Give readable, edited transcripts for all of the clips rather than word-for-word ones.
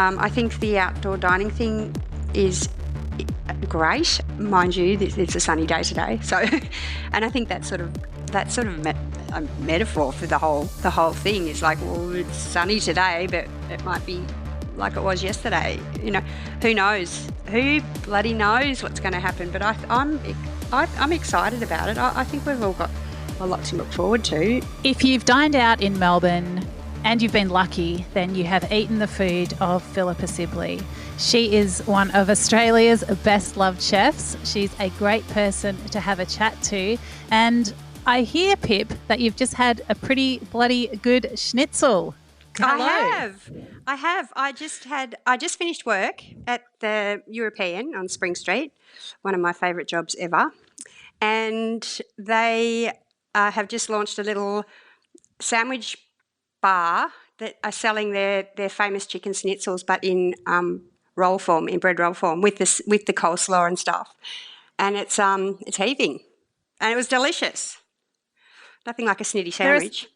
I think the outdoor dining thing is great. Mind you, it's a sunny day today. So, and I think that's sort of a metaphor for the whole thing. Is like, well, it's sunny today, but it might be like it was yesterday. You know, who knows? Who bloody knows what's going to happen? But I'm excited about it. I think we've all got a lot to look forward to. If you've dined out in Melbourne and you've been lucky, then you have eaten the food of Philippa Sibley. She is one of Australia's best loved chefs. She's a great person to have a chat to. And I hear, Pip, that you've just had a pretty bloody good schnitzel. Hello. I have. I just finished work at the European on Spring Street, one of my favourite jobs ever. And they have just launched a little sandwich bar that are selling their famous chicken schnitzels, but in roll form, in bread roll form, with the coleslaw and stuff. And it's heaving, and it was delicious. Nothing like a snitty sandwich.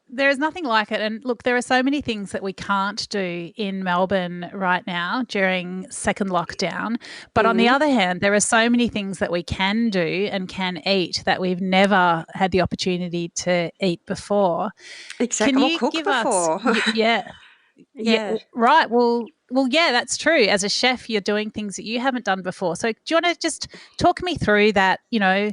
There is nothing like it. And look, there are so many things that we can't do in Melbourne right now during second lockdown. But on the other hand, there are so many things that we can do and can eat that we've never had the opportunity to eat before. Exactly. Can you cook give before. Yeah. Right. Well, yeah, that's true. As a chef, you're doing things that you haven't done before. So do you want to just talk me through that, you know,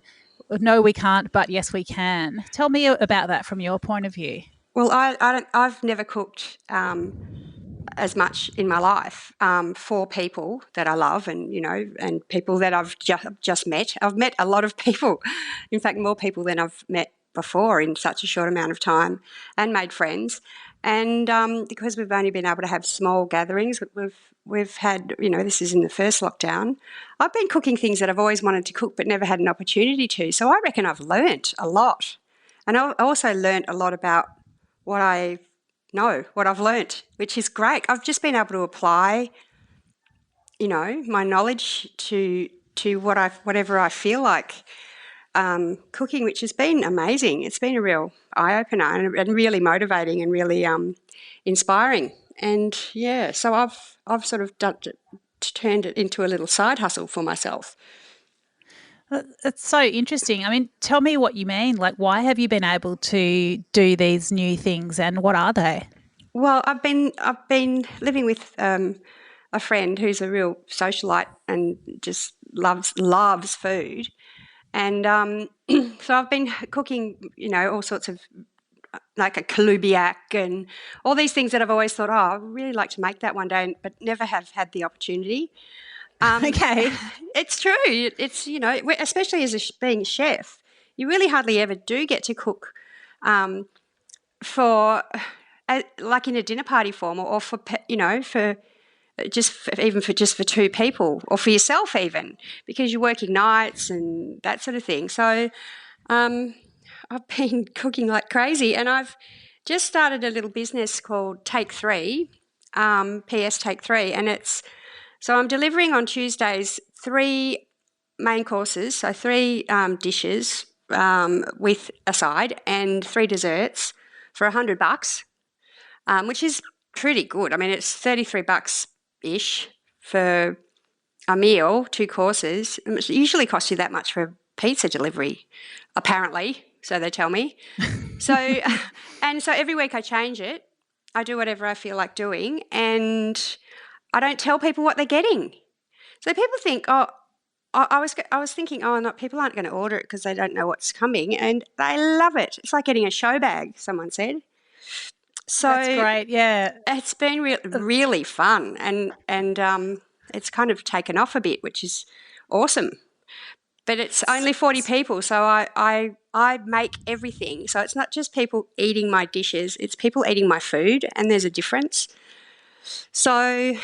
no, we can't, but yes, we can. Tell me about that from your point of view. Well, I've never cooked as much in my life for people that I love, and people that I've just met. I've met a lot of people, in fact, more people than I've met before in such a short amount of time, and made friends. And because we've only been able to have small gatherings, we've had, this is in the first lockdown, I've been cooking things that I've always wanted to cook but never had an opportunity to. So I reckon I've learnt a lot. And I also learnt a lot about what I know, what I've learnt, which is great. I've just been able to apply, my knowledge to whatever I feel like cooking, which has been amazing. It's been a real eye-opener and really motivating and really inspiring. And, yeah, so I've sort of turned it into a little side hustle for myself. That's so interesting. I mean, tell me what you mean. Like, why have you been able to do these new things, and what are they? Well, I've been living with a friend who's a real socialite and just loves food. And so I've been cooking, all sorts of, like a coulibiac and all these things that I've always thought, I'd really like to make that one day, but never have had the opportunity. Okay. It's true. It's, especially as being a chef, you really hardly ever do get to cook for, like in a dinner party form or for, for just for two people or for yourself even, because you're working nights and that sort of thing. So I've been cooking like crazy, and I've just started a little business called Take3, Take3, and so I'm delivering on Tuesdays 3 main courses, so 3 dishes with a side and 3 desserts for $100, which is pretty good. I mean, it's $33-ish for a meal, 2 courses. It usually costs you that much for a pizza delivery, apparently, so they tell me. So every week I change it. I do whatever I feel like doing, and I don't tell people what they're getting. So people think, I was thinking, people aren't going to order it because they don't know what's coming, and they love it. It's like getting a show bag, someone said. So that's great, yeah. It's been really fun, and it's kind of taken off a bit, which is awesome. But it's only 40 people, so I make everything. So it's not just people eating my dishes; it's people eating my food, and there's a difference. So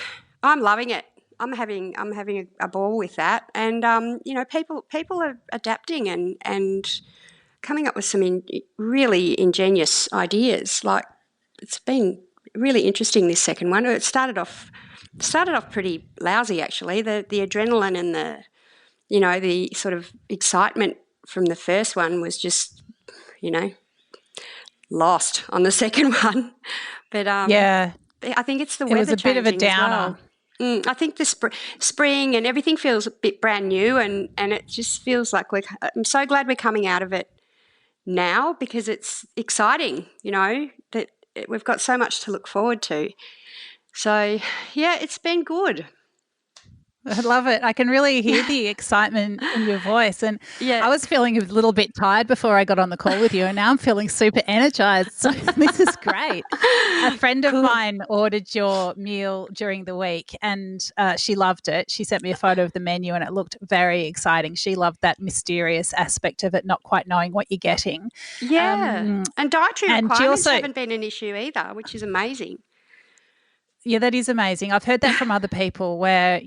I'm loving it. I'm having a ball with that, and people are adapting and coming up with some really ingenious ideas. Like, it's been really interesting, this second one. It started off pretty lousy, actually. The adrenaline and the sort of excitement from the first one was just lost on the second one. But yeah. I think it's the It was weather a bit of a changing as well. downer. I think the spring and everything feels a bit brand new, and it just feels like I'm so glad we're coming out of it now, because it's exciting, that we've got so much to look forward to. So, yeah, it's been good. I love it. I can really hear the excitement in your voice. And Yeah. I was feeling a little bit tired before I got on the call with you, and now I'm feeling super energized. So this is great. A friend of mine ordered your meal during the week, and she loved it. She sent me a photo of the menu, and it looked very exciting. She loved that mysterious aspect of it, not quite knowing what you're getting. Yeah. And dietary requirements also haven't been an issue either, which is amazing. Yeah, that is amazing. I've heard that from other people where,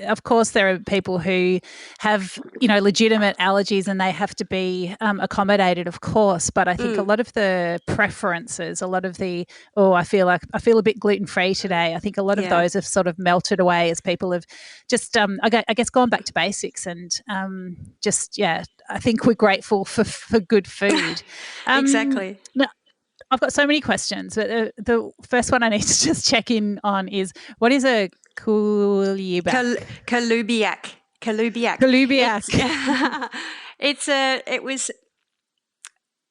of course there are people who have, legitimate allergies and they have to be accommodated, of course. But I think a lot of the preferences, a lot of the, I feel a bit gluten-free today. I think a lot of those have sort of melted away as people have just, I guess, gone back to basics and I think we're grateful for good food. Exactly. I've got so many questions, but the first one I need to just check in on is, what is a coulibiac? Coulibiac. Coulibiac.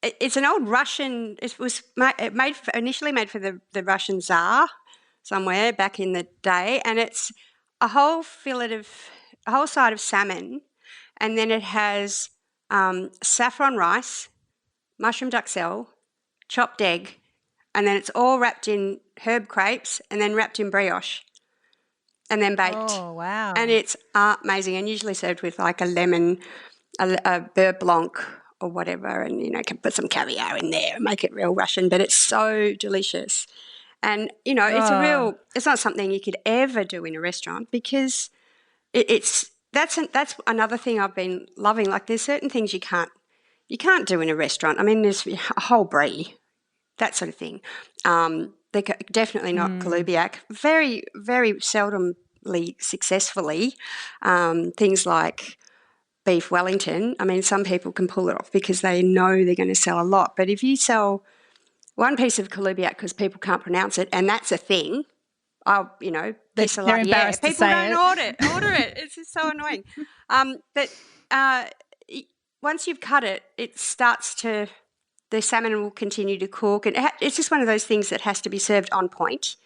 It's an old Russian. It was initially made for the Russian Tsar somewhere back in the day, and it's a whole side of salmon, and then it has saffron rice, mushroom duxelle, chopped egg, and then it's all wrapped in herb crepes and then wrapped in brioche and then baked. Oh, wow. And it's amazing, and usually served with like a lemon, a beurre blanc or whatever, and, can put some caviar in there and make it real Russian, but it's so delicious. And, it's not something you could ever do in a restaurant, because that's another thing I've been loving. Like, there's certain things you can't do in a restaurant. I mean, there's a whole brie, that sort of thing. They're definitely not coulibiac. Very, very seldomly successfully. Things like beef Wellington. I mean, some people can pull it off because they know they're going to sell a lot. But if you sell one piece of coulibiac because people can't pronounce it, and that's a thing, piss a lot. Yeah, people don't order it. It's just so annoying. Once you've cut it, the salmon will continue to cook. And it's just one of those things that has to be served on point.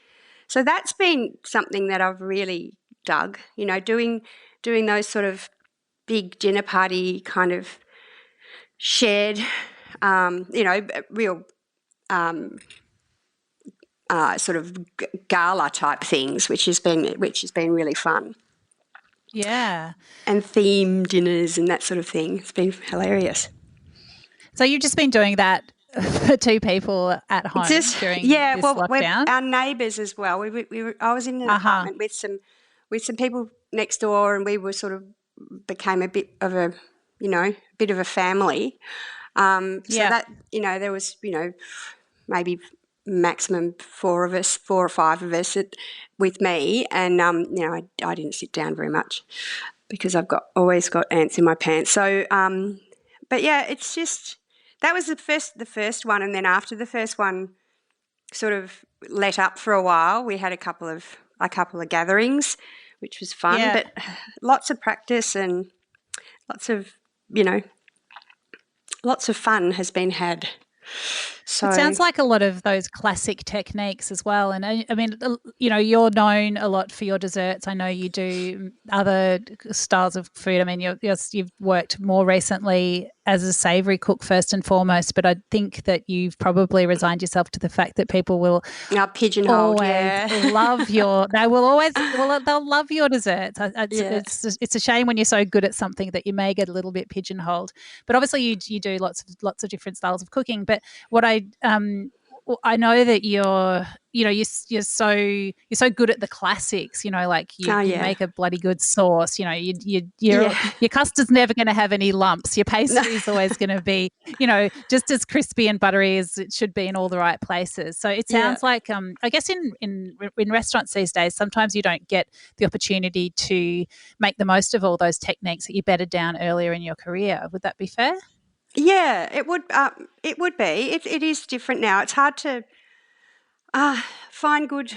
So that's been something that I've really dug, doing those sort of big dinner party kind of shared, real sort of gala type things, which has been really fun. Yeah. And theme dinners and that sort of thing. It's been hilarious. So you've just been doing that for two people at home during this lockdown? Our neighbours as well. I was in an apartment with some people next door, and we were sort of became a bit of a family. So that, there was, maybe maximum 4 or 5 of us with me, and I didn't sit down very much because I've always got ants in my pants. So, but yeah, it's just that was the first one, and then after the first one, sort of let up for a while. We had a couple of gatherings, which was fun, but lots of practice and lots of fun has been had. So it sounds like a lot of those classic techniques as well. And I mean, you're known a lot for your desserts. I know you do other styles of food. I mean, you've worked more recently as a savoury cook first and foremost, but I think that you've probably resigned yourself to the fact that people will pigeonhole. Love they'll love your desserts. It's a shame when you're so good at something that you may get a little bit pigeonholed. But obviously you do lots of different styles of cooking. But what I know that you're so good at the classics, like you make a bloody good sauce, your custard's never going to have any lumps, your pastry is always going to be, just as crispy and buttery as it should be in all the right places. So it sounds like I guess in restaurants these days, sometimes you don't get the opportunity to make the most of all those techniques that you bedded down earlier in your career. Would that be fair? Yeah, it would be. It is different now. It's hard to Find good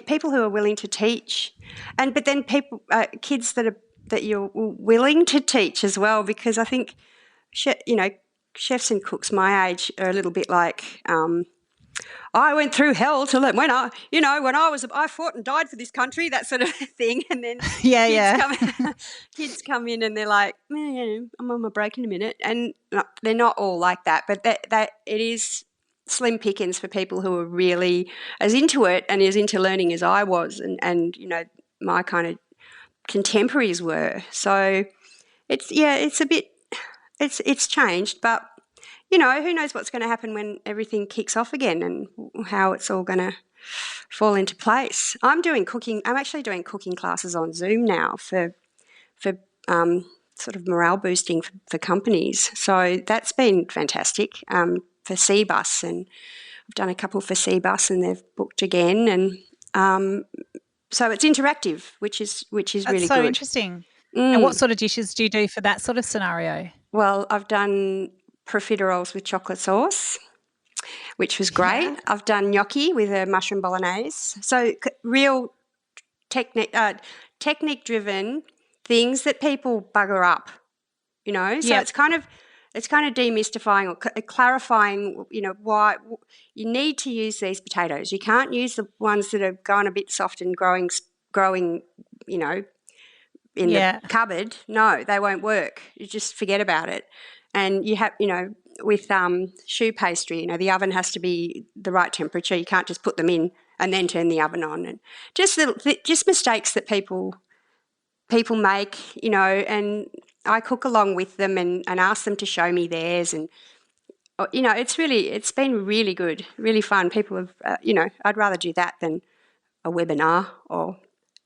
people who are willing to teach, but then kids that you're willing to teach as well, because I think chefs and cooks my age are a little bit like I went through hell to learn when I fought and died for this country, that sort of thing, and then kids come in and they're like, I'm on my break in a minute, and they're not all like that, but that it is slim pickings for people who are really as into it and as into learning as I was, and my kind of contemporaries were. So it's changed, but who knows what's going to happen when everything kicks off again and how it's all going to fall into place. I'm actually doing cooking classes on Zoom now for sort of morale boosting for companies. So that's been fantastic for Cbus, and I've done a couple for Cbus and they've booked again. And so it's interactive, which is really good. That's so interesting. And what sort of dishes do you do for that sort of scenario? Well, I've done profiteroles with chocolate sauce, which was great. Yeah. I've done gnocchi with a mushroom bolognese. So real technique-driven things that people bugger up, So it's kind of demystifying or clarifying, why you need to use these potatoes. You can't use the ones that have gone a bit soft and growing, in the cupboard. No, they won't work. You just forget about it. And you have, with choux pastry, the oven has to be the right temperature. You can't just put them in and then turn the oven on. And just mistakes that people make, and I cook along with them and ask them to show me theirs. And, it's been really good, really fun. People have, I'd rather do that than a webinar or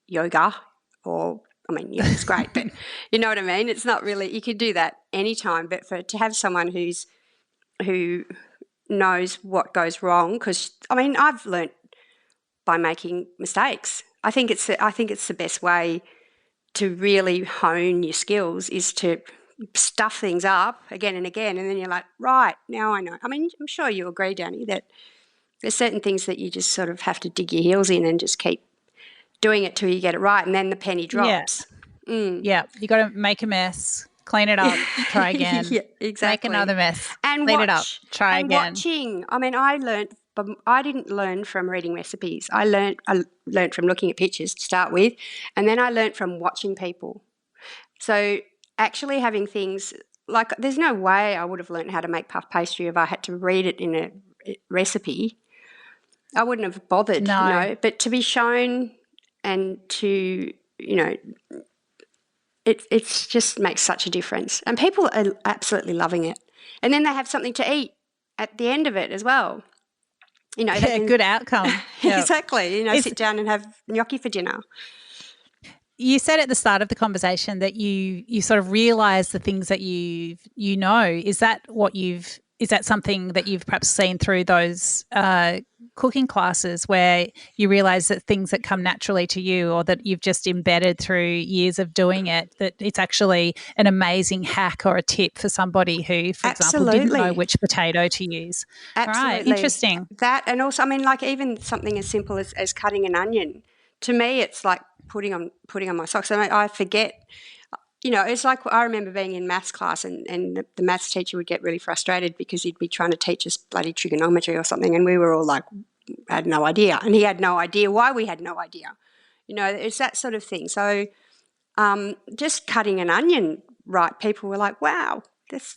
yoga or, it's great, but you know what I mean? It's not really, you could do that anytime, but to have someone who knows what goes wrong, because, I've learnt by making mistakes. I think it's the best way to really hone your skills is to stuff things up again and again, and then you're like, right, now I know. I'm sure you agree, Dani, that there's certain things that you just sort of have to dig your heels in and just keep doing it till you get it right, and then the penny drops. Yeah, you got to make a mess, clean it up, try again. Yeah, exactly. Make another mess, and clean it up, try again. Watching. I didn't learn from reading recipes. I learned from looking at pictures to start with, and then I learned from watching people. So actually having things like, there's no way I would have learned how to make puff pastry if I had to read it in a recipe. I wouldn't have bothered. No. But to be shown and to, it just makes such a difference. And people are absolutely loving it. And then they have something to eat at the end of it as well. Good outcome. Exactly. Sit down and have gnocchi for dinner. You said at the start of the conversation that you sort of realise the things that you know. Is that something that you've perhaps seen through those cooking classes, where you realise that things that come naturally to you, or that you've just embedded through years of doing it, that it's actually an amazing hack or a tip for somebody who, for example, didn't know which potato to use? Absolutely. Right, interesting. That, and also, even something as simple as cutting an onion. To me, it's like putting on my socks. I forget. It's like, I remember being in maths class and the maths teacher would get really frustrated because he'd be trying to teach us bloody trigonometry or something, and we were all like, had no idea. And he had no idea why we had no idea. It's that sort of thing. So just cutting an onion right, people were like, wow,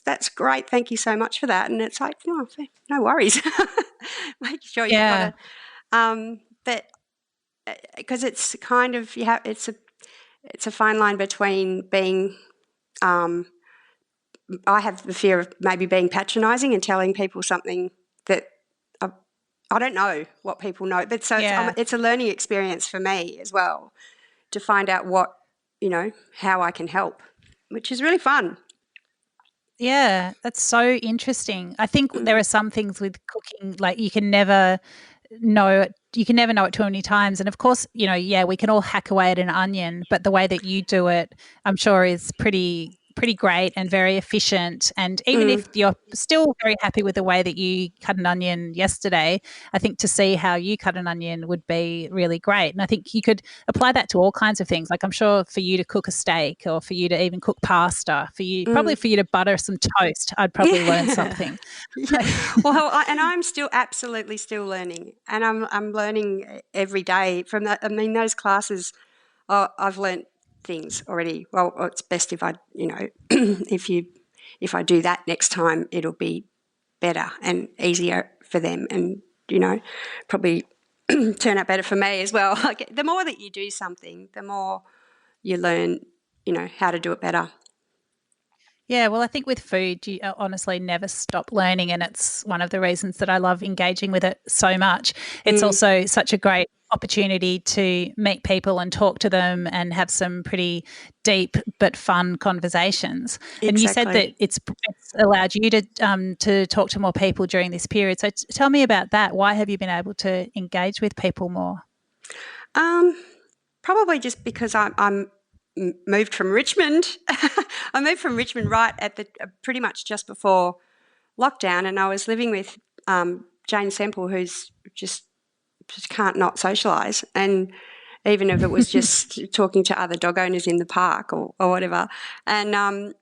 that's great. Thank you so much for that. And it's like, no worries. Make sure you've got to, but because it's kind of, it's a fine line between being, I have the fear of maybe being patronising and telling people something that I don't know what people know. But so it's a learning experience for me as well to find out how I can help, which is really fun. Yeah, that's so interesting. I think there are some things with cooking, like you can never know it too many times. And of course, we can all hack away at an onion, but the way that you do it, I'm sure, is pretty pretty great and very efficient. And even if you're still very happy with the way that you cut an onion yesterday, I think to see how you cut an onion would be really great. And I think you could apply that to all kinds of things. Like I'm sure for you to cook a steak or for you to even cook pasta, probably for you to butter some toast, I'd probably learn something. Well, and I'm still absolutely still learning, and I'm learning every day from that. I mean, those classes, I've learnt things already. Well, it's best if I, if I do that next time, it'll be better and easier for them, and probably turn out better for me as well. Like the more that you do something, the more you learn, how to do it better. Yeah, well, I think with food, you honestly never stop learning, and it's one of the reasons that I love engaging with it so much. It's also such a great opportunity to meet people and talk to them and have some pretty deep but fun conversations. Exactly. And you said that it's allowed you to talk to more people during this period. So tell me about that. Why have you been able to engage with people more? Probably just because I'm moved from Richmond. I moved from Richmond right at the pretty much just before lockdown, and I was living with Jane Semple, who's just can't not socialise, and even if it was just talking to other dog owners in the park or whatever, and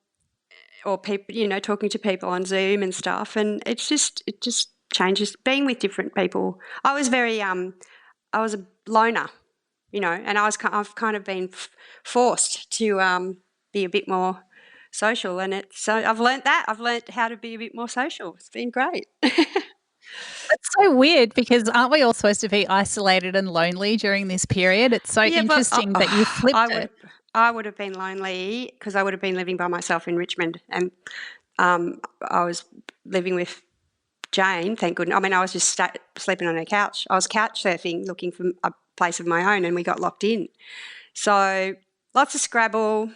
or people, talking to people on Zoom and stuff, and it just changes being with different people. I was very I was a loner. And I've kind of been forced to be a bit more social, and so I've learnt that. I've learnt how to be a bit more social. It's been great. It's so weird because aren't we all supposed to be isolated and lonely during this period? It's so interesting that you flipped it. I would have been lonely because I would have been living by myself in Richmond, and I was living with Jane, thank goodness. I mean, I was just sleeping on her couch. I was couch surfing, looking for a place of my own, and we got locked in. So lots of Scrabble,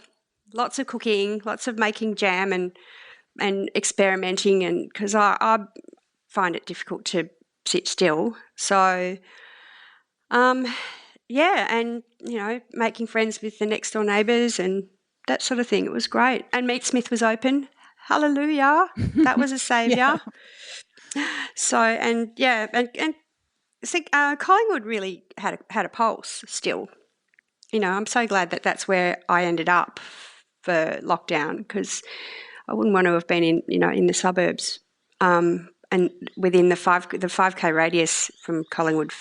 lots of cooking, lots of making jam and experimenting, and because I find it difficult to sit still. So, and making friends with the next door neighbours and that sort of thing. It was great. And Meat Smith was open. Hallelujah! That was a saviour. So and Collingwood really had a pulse still. I'm so glad that that's where I ended up for lockdown, because I wouldn't want to have been in the suburbs and within the 5K radius from Collingwood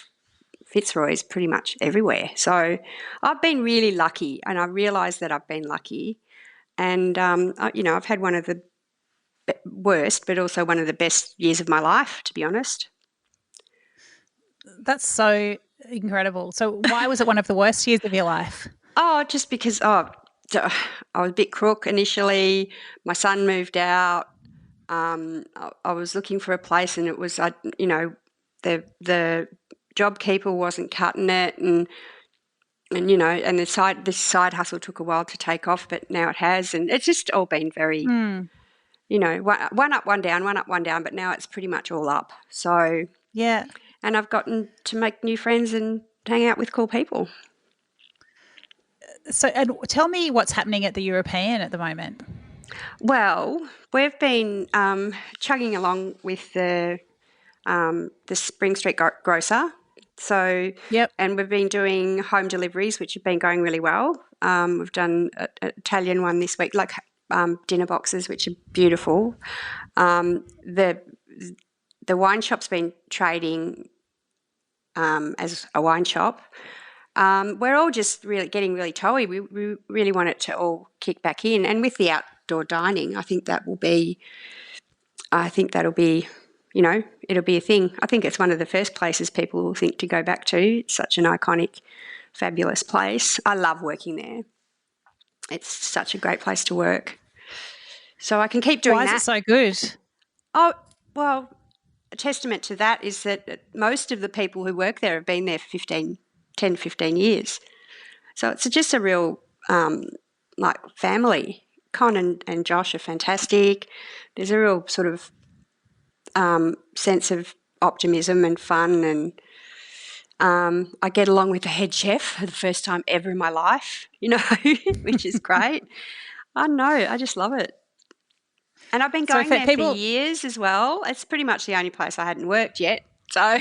Fitzroy is pretty much everywhere. So I've been really lucky, and I realise that I've been lucky, and I've had one of the worst but also one of the best years of my life, to be honest. That's so incredible. So why was it one of the worst years of your life? Just because I was a bit crook initially. My son moved out. I was looking for a place, and it was the JobKeeper wasn't cutting it, and this side hustle took a while to take off, but now it has, and it's just all been very one up, one down, but now it's pretty much all up. So yeah. And I've gotten to make new friends and hang out with cool people. So, and tell me what's happening at the European at the moment. Well, we've been chugging along with the Spring Street grocer. So, yep. And we've been doing home deliveries, which have been going really well. We've done an Italian one this week, like dinner boxes, which are beautiful. The wine shop's been trading as a wine shop. We're all just really getting really toey. We really want it to all kick back in. And with the outdoor dining, I think that'll be, it'll be a thing. I think it's one of the first places people will think to go back to. It's such an iconic, fabulous place. I love working there. It's such a great place to work. So I can keep doing that. Why is it so good? Oh, well, a testament to that is that most of the people who work there have been there for 10 to 15 years. So it's just a real family. Con and Josh are fantastic. There's a real sort of sense of optimism and fun, and I get along with the head chef for the first time ever in my life, which is great. I know. I just love it. And I've been going there for years as well. It's pretty much the only place I hadn't worked yet. So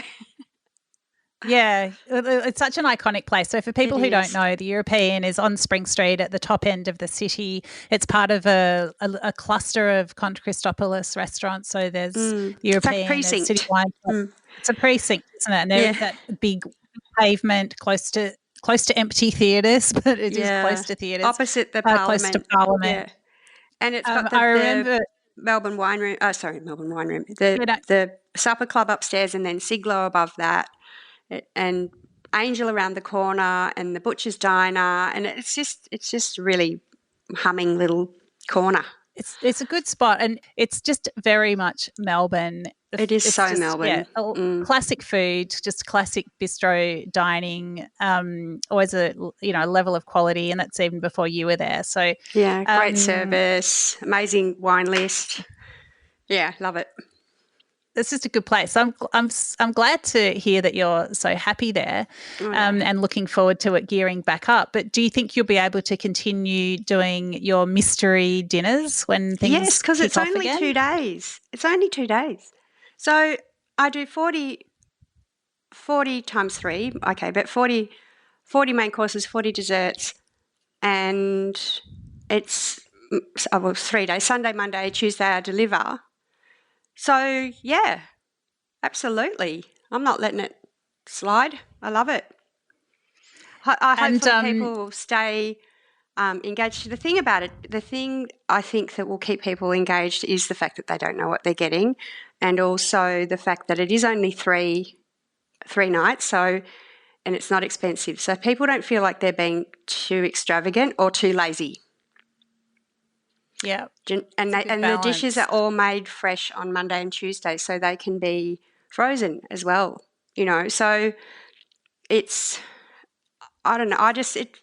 yeah, it's such an iconic place. So for people who don't know, the European is on Spring Street at the top end of the city. It's part of a cluster of Conte Christopoulos restaurants. So there's the European, precinct. City Wine. It's a precinct, isn't it? And there's that big pavement close to empty theatres, but it is close to theatres. Opposite the Parliament. Close to Parliament. Yeah. And it's got the Melbourne Wine Room. Oh, sorry, Melbourne Wine Room. The supper club upstairs, and then Siglo above that. And Angel around the corner, and the Butcher's Diner, and it's just really humming little corner. It's a good spot, and it's just very much Melbourne. It is so just, Melbourne. Yeah, classic food, just classic bistro dining. Always a level of quality, and that's even before you were there. So yeah, great service, amazing wine list. Yeah, love it. It's just a good place. I'm glad to hear that you're so happy there, and looking forward to it gearing back up. But do you think you'll be able to continue doing your mystery dinners when things Yes, because it's only again? 2 days. It's only 2 days. So I do 40 times 3, okay, but 40 main courses, 40 desserts, and it's 3 days, Sunday, Monday, Tuesday I deliver. So, yeah, absolutely. I'm not letting it slide. I love it. Hopefully people will stay engaged. The thing about it, the thing I think that will keep people engaged is the fact that they don't know what they're getting, and also the fact that it is only three nights, and it's not expensive. So people don't feel like they're being too extravagant or too lazy. Yeah. And the dishes are all made fresh on Monday and Tuesday, so they can be frozen as well, So it's, I don't know, it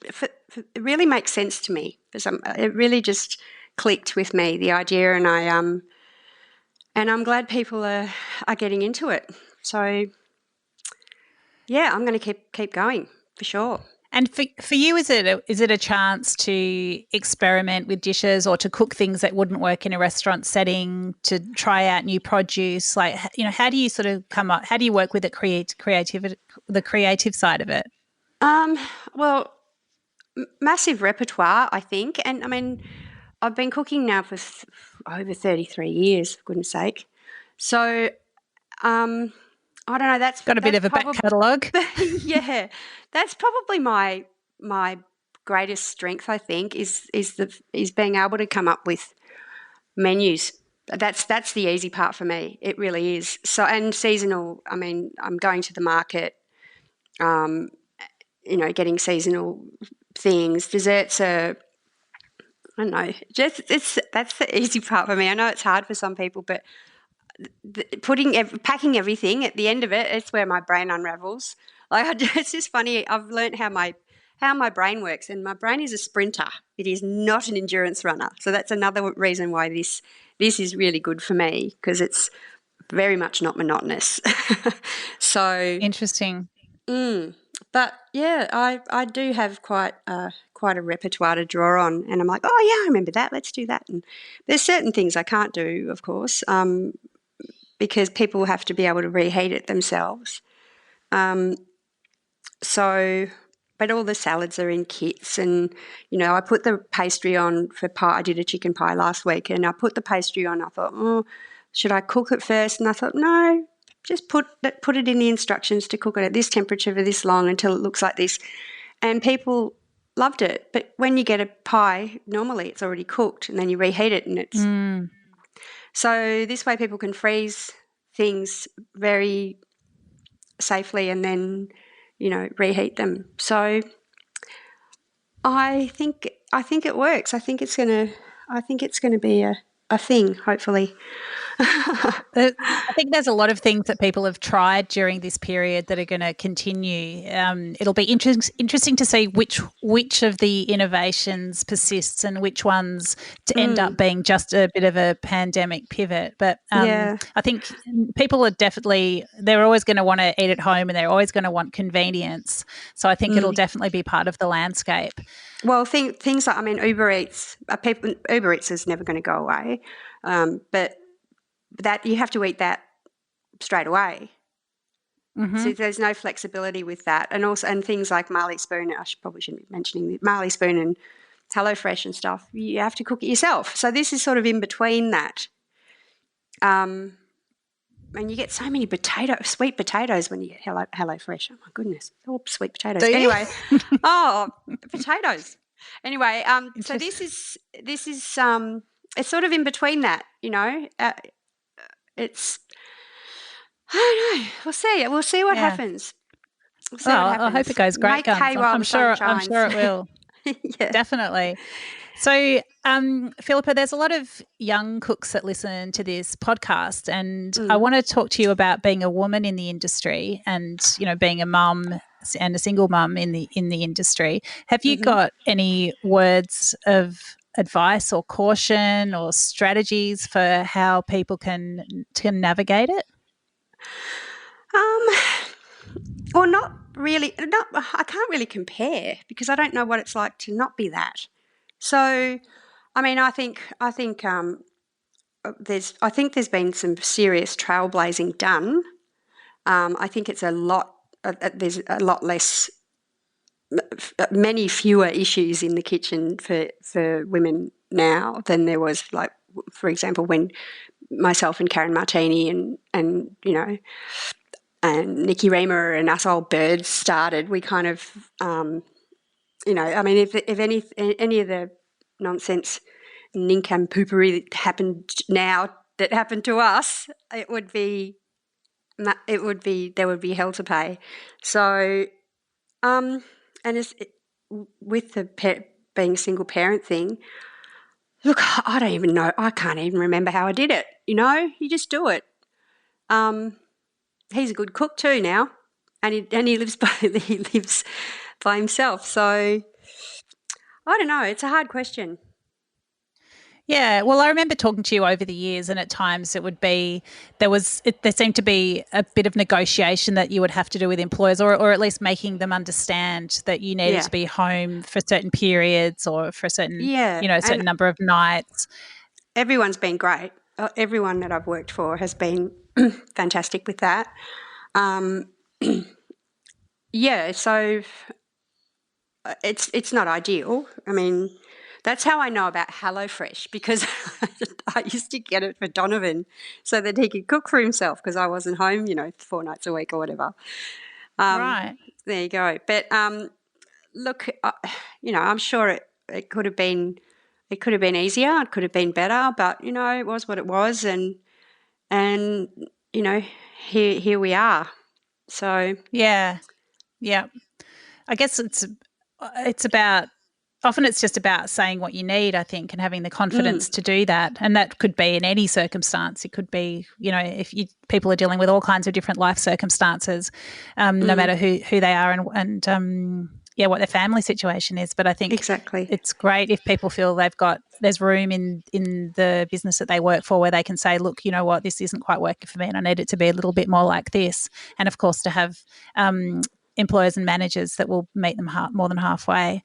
really makes sense to me. It really just clicked with me, the idea, and I'm glad people are getting into it. So, yeah, I'm going to keep going for sure. And for you, is it a chance to experiment with dishes or to cook things that wouldn't work in a restaurant setting, to try out new produce? Like, how do you sort of come up? How do you work with the creative side of it? Well, massive repertoire, I think, and I mean, I've been cooking now for over 33 years, for goodness sake. So, I don't know. That's got a bit of a back catalogue. Yeah, that's probably my greatest strength. I think is being able to come up with menus. That's the easy part for me. It really is. So, and seasonal. I mean, I'm going to the market. Getting seasonal things. Desserts are, I don't know. That's the easy part for me. I know it's hard for some people, but packing everything at the end of it, it's where my brain unravels. It's just funny. I've learned how my brain works, and my brain is a sprinter. It is not an endurance runner. So that's another reason why this is really good for me, because it's very much not monotonous. So interesting. But yeah, I do have quite a repertoire to draw on, and I'm like, oh yeah, I remember that. Let's do that. And there's certain things I can't do, of course, because people have to be able to reheat it themselves. But all the salads are in kits, and I put the pastry on for pie. I did a chicken pie last week, and I put the pastry on. I thought, should I cook it first? And I thought, no, just put it in the instructions to cook it at this temperature for this long until it looks like this. And people loved it. But when you get a pie, normally it's already cooked, and then you reheat it, and it's so this way people can freeze things very safely and then reheat them. So I think it works. I think it's gonna be a thing, hopefully. I think there's a lot of things that people have tried during this period that are going to continue. It'll be interesting to see which of the innovations persists and which ones to end up being just a bit of a pandemic pivot. But I think people are they're always going to want to eat at home and they're always going to want convenience. So I think it'll definitely be part of the landscape. Well, things like, Uber Eats is never going to go away, but that you have to eat that straight away. Mm-hmm. So there's no flexibility with that, and things like Marley Spoon. Probably shouldn't be mentioning Marley Spoon and HelloFresh and stuff. You have to cook it yourself. So this is sort of in between that. And you get so many sweet potatoes when you get HelloFresh. Oh my goodness, all sweet potatoes. Anyway, potatoes. Anyway, so this is it's sort of in between that, it's, I don't know. We'll see what happens. I hope it goes great, guns. I'm sure it will. Yeah. Definitely. So, Philippa, there's a lot of young cooks that listen to this podcast, and I want to talk to you about being a woman in the industry and, being a mum and a single mum in the industry. Have you got any words of advice or caution or strategies for how people can navigate it? Well, not really. I can't really compare because I don't know what it's like to not be that. So, I think there's been some serious trailblazing done. I think it's a lot. There's a lot less, many fewer issues in the kitchen for women now than there was, like, for example, when myself and Karen Martini and Nikki Reamer and us old birds started. We kind of, if any of the nonsense nincompoopery that happened to us, there would be hell to pay. So, and with the being a single parent thing, look, I don't even know. I can't even remember how I did it. You just do it. He's a good cook too now, and he lives by himself. So I don't know. It's a hard question. Yeah, well, I remember talking to you over the years, and at times it would be there seemed to be a bit of negotiation that you would have to do with employers, or at least making them understand that you needed to be home for certain periods or for a certain certain number of nights. Everyone's been great. Everyone that I've worked for has been fantastic with that. So it's not ideal. That's how I know about HelloFresh, because I used to get it for Donovan so that he could cook for himself because I wasn't home, 4 nights a week or whatever. Right. There you go. But look, I'm sure it could have been easier. It could have been better, but it was what it was, and here we are. So yeah. I guess it's about. Often it's just about saying what you need, I think, and having the confidence to do that. And that could be in any circumstance. It could be, if people are dealing with all kinds of different life circumstances, no matter who they are and what their family situation is. But I think exactly it's great if people feel there's room in the business that they work for where they can say, look, you know what, this isn't quite working for me and I need it to be a little bit more like this. And, of course, to have employers and managers that will meet them more than halfway.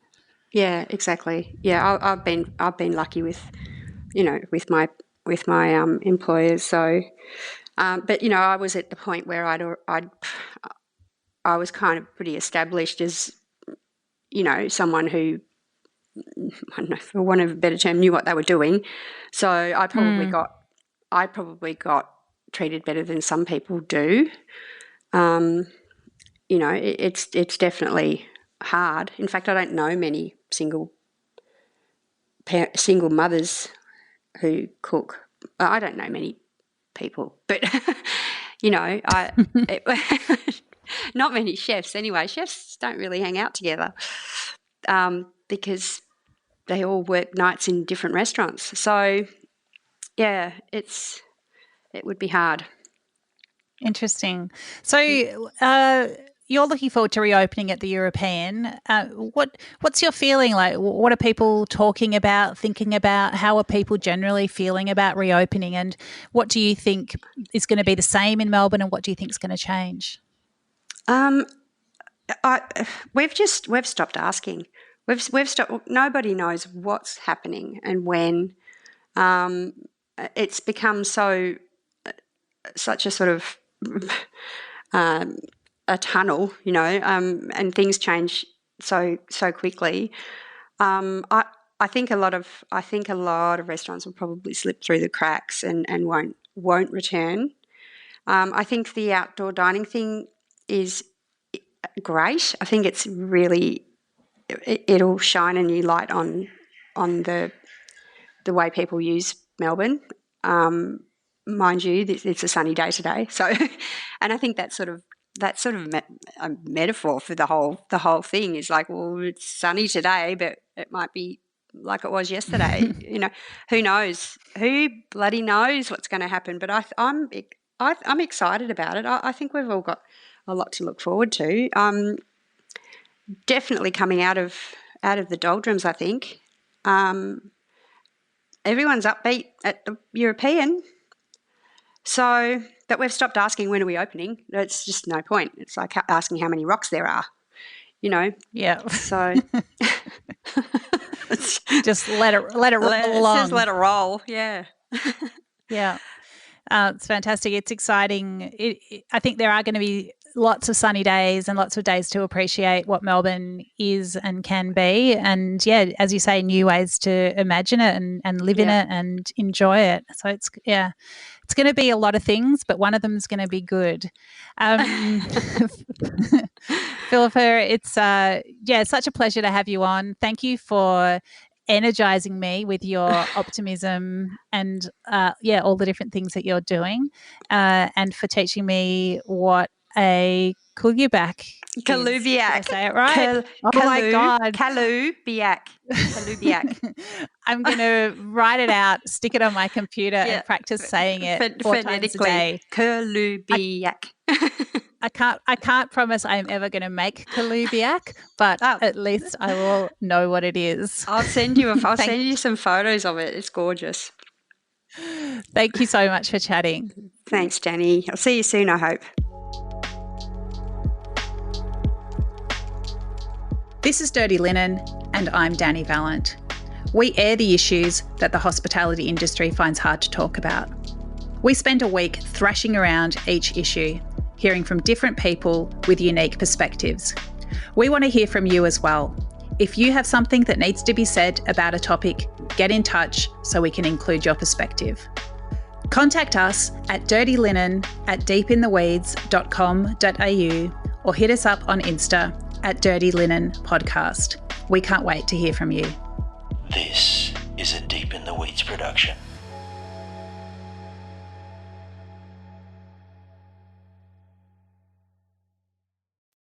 Yeah, exactly. Yeah, I've been lucky with my employers. So, but I was at the point where I was kind of pretty established as someone who, I don't know, for want of a better term, knew what they were doing. So I probably got treated better than some people do. It's definitely hard. In fact, I don't know many single mothers who cook. I don't know many people, but not many chefs anyway. Chefs don't really hang out together because they all work nights in different restaurants. So yeah, it's it would be hard. Interesting. So you're looking forward to reopening at the European. What's your feeling like? What are people talking about, thinking about? How are people generally feeling about reopening? And what do you think is going to be the same in Melbourne, and what do you think is going to change? We've stopped asking. We've stopped. Nobody knows what's happening and when. It's become such a sort of a tunnel, and things change so quickly. I think a lot of restaurants will probably slip through the cracks and won't return. I think the outdoor dining thing is great. I think it's really it'll shine a new light on the way people use Melbourne. Mind you, it's a sunny day today, so and I think that's sort of a metaphor for the whole thing. Is like, well, it's sunny today, but it might be like it was yesterday. Who knows? Who bloody knows what's going to happen? But I'm excited about it. I think we've all got a lot to look forward to. Definitely coming out of the doldrums, I think. Everyone's upbeat at the European. So that we've stopped asking when are we opening. It's just no point. It's like asking how many rocks there are, Yeah. So just let it roll along. Just let it roll. Yeah. Yeah. It's fantastic. It's exciting. I think there are going to be lots of sunny days and lots of days to appreciate what Melbourne is and can be. And, yeah, as you say, new ways to imagine it and live in it and enjoy it. So it's going to be a lot of things, but one of them is going to be good. Philippa, it's such a pleasure to have you on. Thank you for energizing me with your optimism and all the different things that you're doing, and for teaching me what a coulibiac is. Coulibiac. Did I say it right? My God. Coulibiac. I'm going to write it out, stick it on my computer and practice saying it 4 times a day. Coulibiac. I can't promise I'm ever going to make coulibiac, but at least I will know what it is. I'll send you some photos of it. It's gorgeous. Thank you so much for chatting. Thanks, Dani. I'll see you soon, I hope. This is Dirty Linen, and I'm Dani Valent. We air the issues that the hospitality industry finds hard to talk about. We spend a week thrashing around each issue, hearing from different people with unique perspectives. We want to hear from you as well. If you have something that needs to be said about a topic, get in touch so we can include your perspective. Contact us at dirtylinen@deepintheweeds.com.au or hit us up on Insta at Dirty Linen Podcast. We can't wait to hear from you. This is a Deep in the Weeds production.